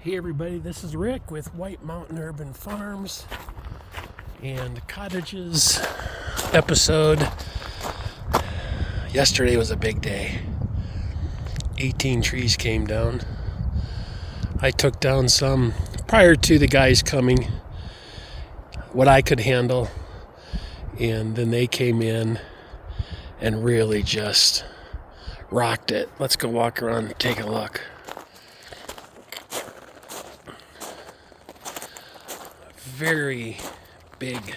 Hey everybody, this is Rick with White Mountain Urban Farms and Cottages episode. Yesterday was a big day. 18 trees came down. I took down some prior to the guys coming, what I could handle, and then they came in and really just rocked it. Let's go walk around and take a look. Very big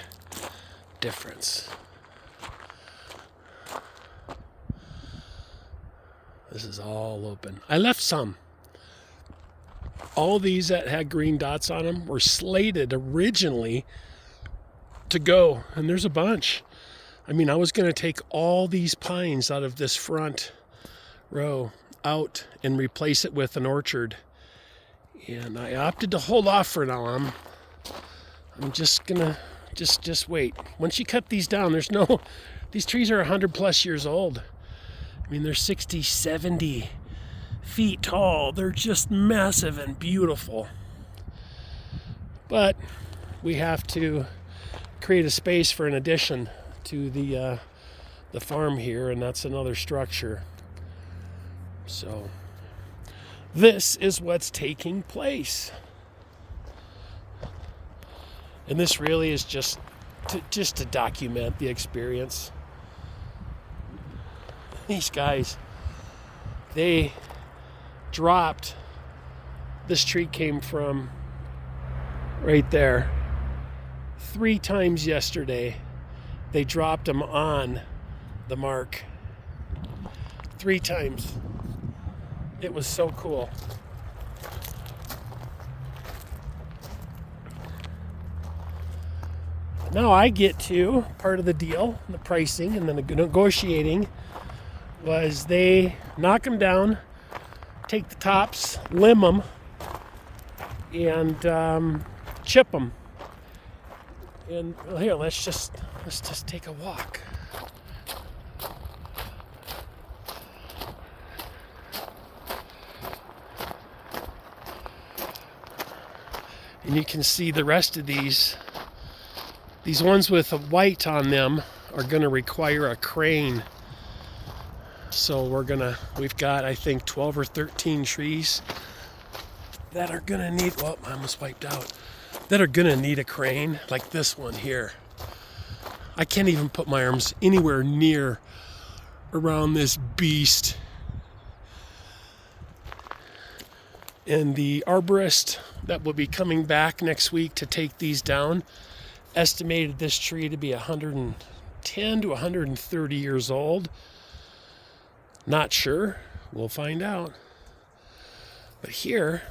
difference. This is all open. I left some. All these that had green dots on them were slated originally to go, and there's a bunch. I mean, I was going to take all these pines out of this front row out and replace it with an orchard, and I opted to hold off for now. I'm just gonna just wait. Once you cut these down, these trees are 100 plus years old. I mean, they're 60, 70 feet tall. They're just massive and beautiful. But we have to create a space for an addition to the farm here, and that's another structure. So this is what's taking place. And this really is just to document the experience. These guys, they dropped, this tree came from right there. 3 times yesterday, they dropped them on the mark. 3 times. It was so cool. Now I get to part of the deal, the pricing and the negotiating, was they knock them down, take the tops, limb them, and chip them. And well, here, let's just take a walk. And you can see the rest of these. These ones with a white on them are going to require a crane. So we've got, I think, 12 or 13 trees that are going to need, well, I almost wiped out, that are going to need a crane, like this one here. I can't even put my arms anywhere near around this beast. And the arborist that will be coming back next week to take these down estimated this tree to be 110 to 130 years old. Not sure. We'll find out. But here,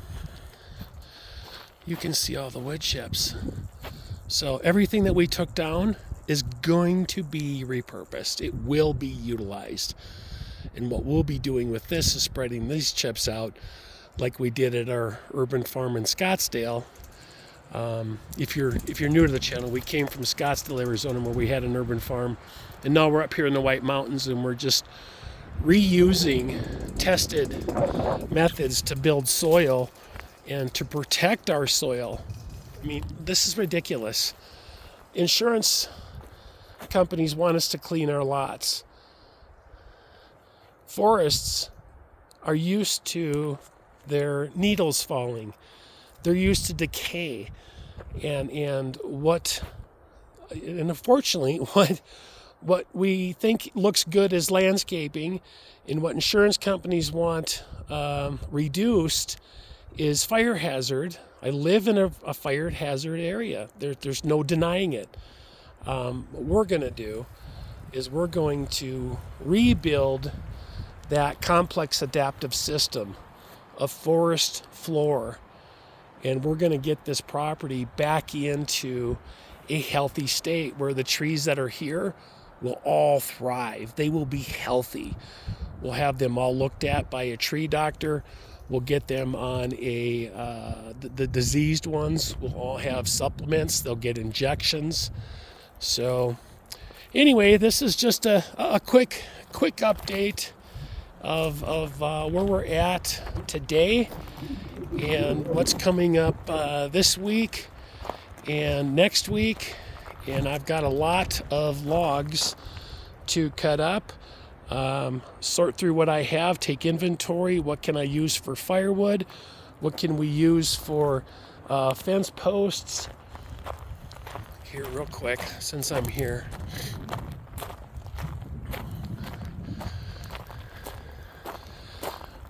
you can see all the wood chips. So everything that we took down is going to be repurposed. It will be utilized. And what we'll be doing with this is spreading these chips out like we did at our urban farm in Scottsdale. If you're new to the channel, we came from Scottsdale, Arizona, where we had an urban farm, and now we're up here in the White Mountains, and we're just reusing tested methods to build soil and to protect our soil. I mean, this is ridiculous. Insurance companies want us to clean our lots. Forests are used to their needles falling. They're used to decay, and unfortunately, what we think looks good as landscaping, and what insurance companies want reduced, is fire hazard. I live in a fire hazard area. There's no denying it. What we're going to do is we're going to rebuild that complex adaptive system of forest floor. And we're going to get this property back into a healthy state where the trees that are here will all thrive. They will be healthy. We'll have them all looked at by a tree doctor. We'll get them on the diseased ones will all have supplements. They'll get injections. So anyway, this is just a quick update of where we're at today. and what's coming up this week and next week. And I've got a lot of logs to cut up, sort through what I have, take inventory. What can I use for firewood? What can we use for fence posts? Here, real quick, since I'm here.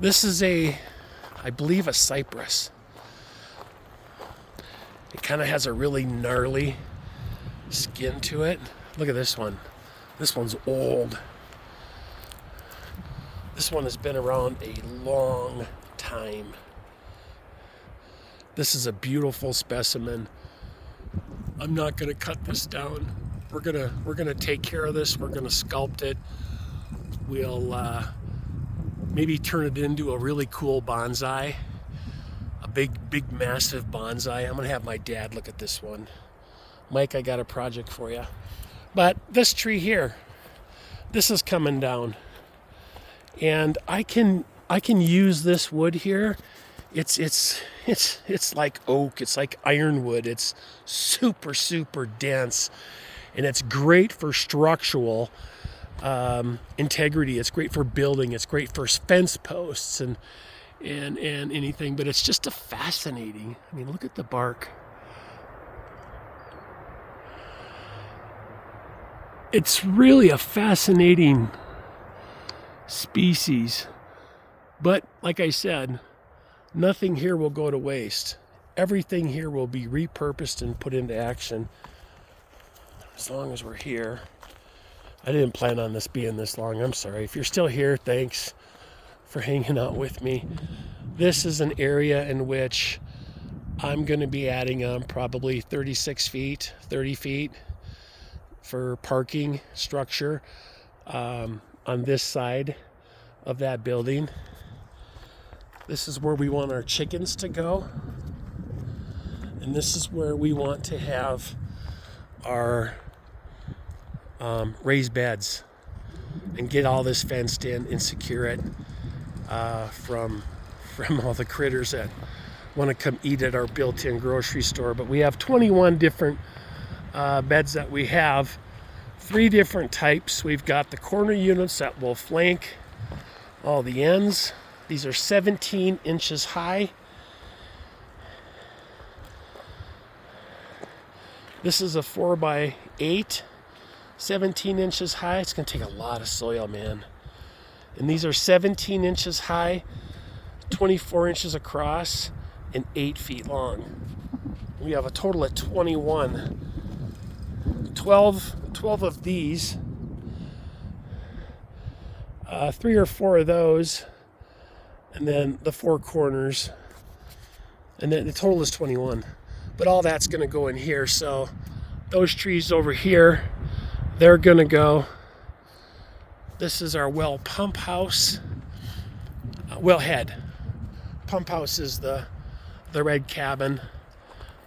This is I believe a cypress. It kind of has a really gnarly skin to it. Look at this one. This one's old. This one has been around a long time. This is a beautiful specimen. I'm not going to cut this down. We're gonna take care of this. We're gonna sculpt it. We'll maybe turn it into a really cool bonsai, a big massive bonsai. I'm gonna have my dad look at this one. Mike, I got a project for you. But this tree here, this is coming down, and I can use this wood here. It's like oak. It's like ironwood. It's super dense, and it's great for structural integrity. It's great for building. It's great for fence posts and anything. But it's just a fascinating. I mean, look at the bark. It's really a fascinating species. But like I said, nothing here will go to waste. Everything here will be repurposed and put into action as long as we're here. I didn't plan on this being this long. I'm sorry. If you're still here, thanks for hanging out with me. This is an area in which I'm going to be adding on probably 36 feet, 30 feet for parking structure on this side of that building. This is where we want our chickens to go. And this is where we want to have our raised beds and get all this fenced in and secure it from all the critters that want to come eat at our built-in grocery store. But we have 21 different beds that we have, 3 different types. We've got the corner units that will flank all the ends. These are 17 inches high. This is a 4x8, 17 inches high. It's going to take a lot of soil, man. And these are 17 inches high, 24 inches across, and 8 feet long. We have a total of 21. 12 of these, 3 or 4 of those, and then the 4 corners, and then the total is 21. But all that's going to go in here. So those trees over here, they're going to go. This is our well pump house, wellhead. Pump house is the red cabin,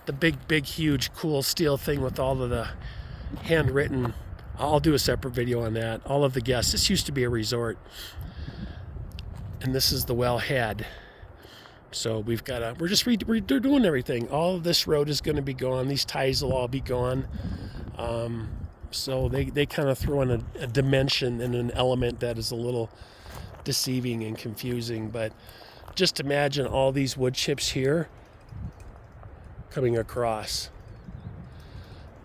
the big huge cool steel thing with all of the handwritten. I'll do a separate video on that. All of the guests. This used to be a resort, and this is the wellhead. So we've got we're doing everything. All of this road is going to be gone. These ties will all be gone. So they kind of throw in a dimension and an element that is a little deceiving and confusing. But just imagine all these wood chips here coming across.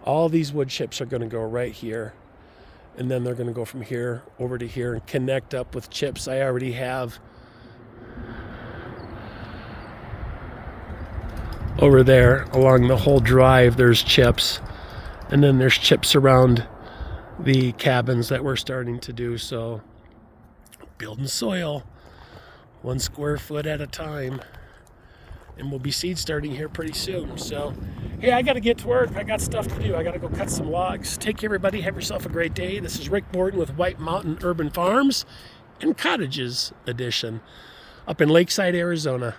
All these wood chips are going to go right here. And then they're going to go from here over to here and connect up with chips I already have over there. Along the whole drive, there's chips. And then there's chips around the cabins that we're starting to do. So building soil 1 square foot at a time. And we'll be seed starting here pretty soon. So, hey, I got to get to work. I got stuff to do. I got to go cut some logs. Take care, everybody. Have yourself a great day. This is Rick Borden with White Mountain Urban Farms and Cottages Edition up in Lakeside, Arizona.